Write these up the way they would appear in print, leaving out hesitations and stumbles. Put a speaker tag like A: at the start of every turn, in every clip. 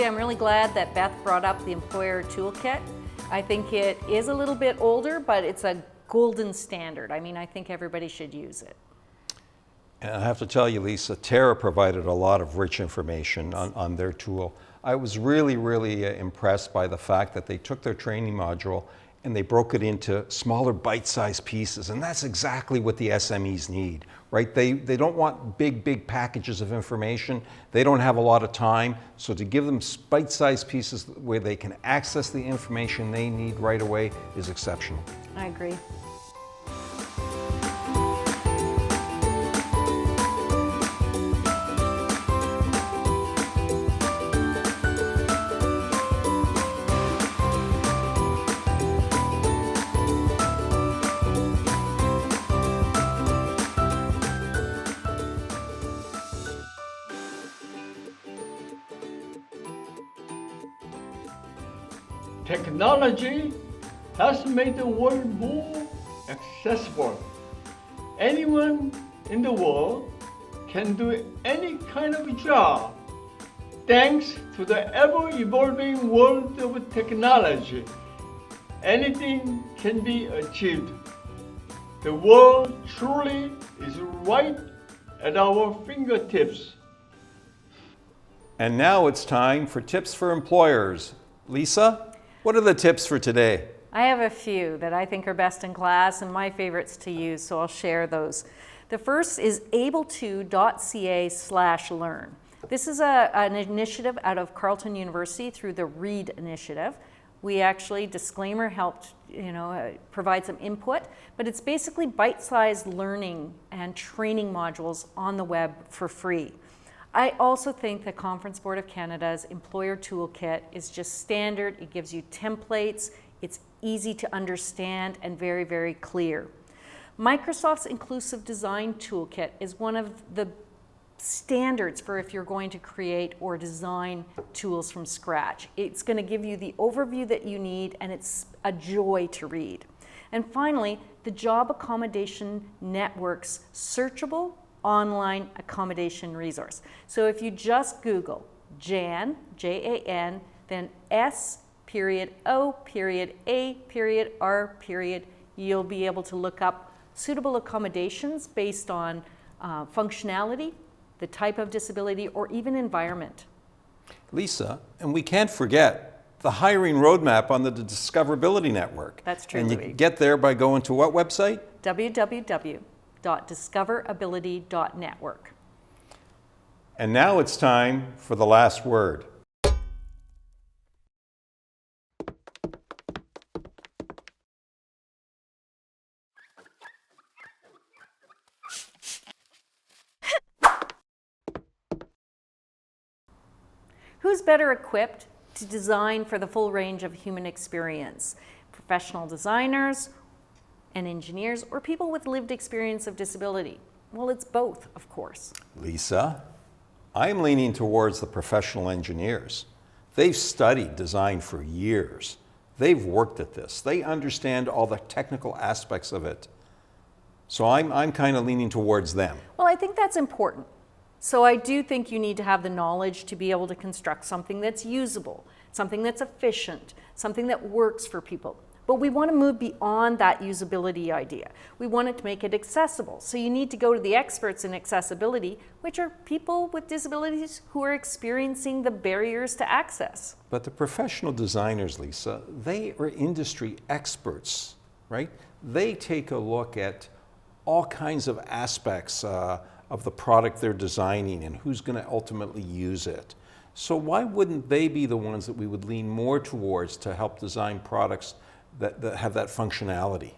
A: Actually, I'm really glad that Beth brought up the employer toolkit. I think it is a little bit older, but it's a golden standard. I mean, I think everybody should use it.
B: And I have to tell you, Lisa, Terra provided a lot of rich information on their tool. I was really impressed by the fact that they took their training module and they broke it into smaller bite-sized pieces, and that's exactly what the SMEs need, right? They don't want big packages of information. They don't have a lot of time, so to give them bite-sized pieces where they can access the information they need right away is exceptional.
A: I agree.
C: Technology has made the world more accessible. Anyone in the world can do any kind of job. Thanks to the ever-evolving world of technology, anything can be achieved. The world truly is right at our fingertips.
B: And now it's time for tips for employers. Lisa, what are the tips for today?
A: I have a few that I think are best in class and my favorites to use, so I'll share those. The first is able2.ca/learn. This is an initiative out of Carleton University through the READ initiative. We actually, disclaimer, helped provide some input, but it's basically bite-sized learning and training modules on the web for free. I also think the Conference Board of Canada's Employer Toolkit is just standard. It gives you templates, it's easy to understand and very clear. Microsoft's Inclusive Design Toolkit is one of the standards for if you're going to create or design tools from scratch. It's going to give you the overview that you need, and it's a joy to read. And finally, the Job Accommodation Network's searchable online accommodation resource. So if you just Google JAN, J-A-N, then S.O.A.R., you'll be able to look up suitable accommodations based on functionality, the type of disability, or even environment.
B: Lisa, and we can't forget the hiring roadmap on the Discoverability Network.
A: That's true,
B: And you
A: Louie.
B: get there by going to what website?
A: www.discoverability.network.
B: And now it's time for the last word.
A: Who's better equipped to design for the full range of human experience? Professional designers and engineers, or people with lived experience of disability? Well, it's both, of course.
B: Lisa, I'm leaning towards the professional engineers. They've studied design for years. They've worked at this. They understand all the technical aspects of it. So I'm kind of leaning towards them.
A: Well, I think that's important. So I do think you need to have the knowledge to be able to construct something that's usable, something that's efficient, something that works for people. But we want to move beyond that usability idea. We want it to make it accessible. So you need to go to the experts in accessibility, which are people with disabilities who are experiencing the barriers to access.
B: But the professional designers, Lisa, they are industry experts, right? They take a look at all kinds of aspects of the product they're designing and who's going to ultimately use it. So why wouldn't they be the ones that we would lean more towards to help design products that have that functionality?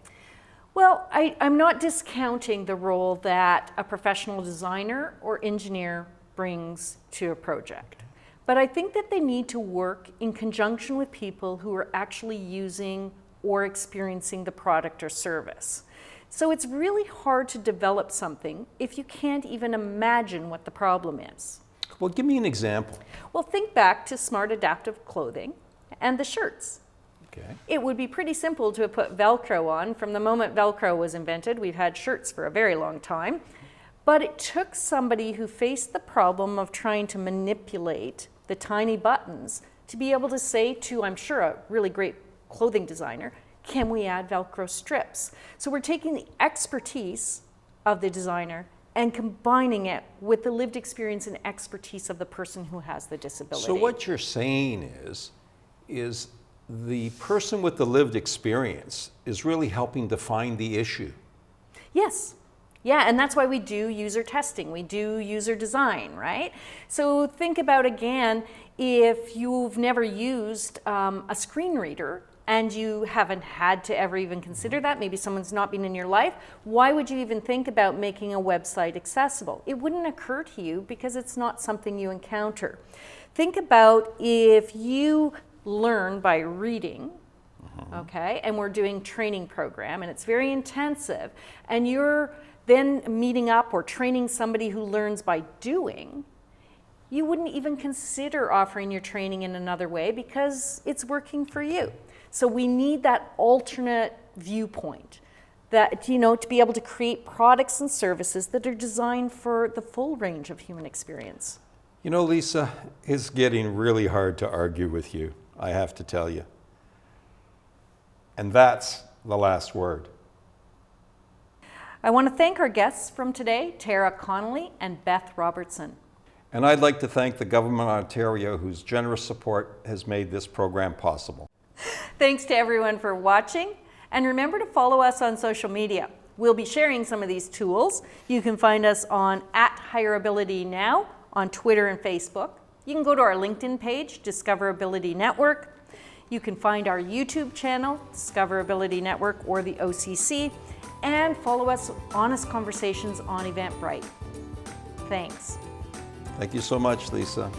A: Well, I'm not discounting the role that a professional designer or engineer brings to a project. But I think that they need to work in conjunction with people who are actually using or experiencing the product or service. So it's really hard to develop something if you can't even imagine what the problem is.
B: Well, give me an example.
A: Well, think back to smart adaptive clothing and the shirts.
B: Okay.
A: It would be pretty simple to put Velcro on. From the moment Velcro was invented, we've had shirts for a very long time. But it took somebody who faced the problem of trying to manipulate the tiny buttons, to be able to say to, I'm sure, a really great clothing designer, can we add Velcro strips? So we're taking the expertise of the designer and combining it with the lived experience and expertise of the person who has the disability.
B: So what you're saying is the person with the lived experience is really helping define the issue.
A: Yes. Yeah, and that's why we do user testing. We do user design, right? So think about, again, if you've never used a screen reader and you haven't had to ever even consider that, maybe someone's not been in your life, why would you even think about making a website accessible? It wouldn't occur to you because it's not something you encounter. Think about if you learn by reading, okay, and we're doing training program and it's very intensive, and you're then meeting up or training somebody who learns by doing, you wouldn't even consider offering your training in another way because it's working for you. So we need that alternate viewpoint, that, you know, to be able to create products and services that are designed for the full range of human experience.
B: You know, Lisa, it's getting really hard to argue with you, I have to tell you. And that's the last word.
A: I want to thank our guests from today, Tara Connolly and Beth Robertson.
B: And I'd like to thank the Government of Ontario, whose generous support has made this program possible.
A: Thanks to everyone for watching, and remember to follow us on social media. We'll be sharing some of these tools. You can find us on @HigherAbilityNow on Twitter and Facebook. You can go to our LinkedIn page, Discoverability Network. You can find our YouTube channel, Discoverability Network or the OCC, and follow us Honest Conversations on Eventbrite. Thanks.
B: Thank you so much, Lisa.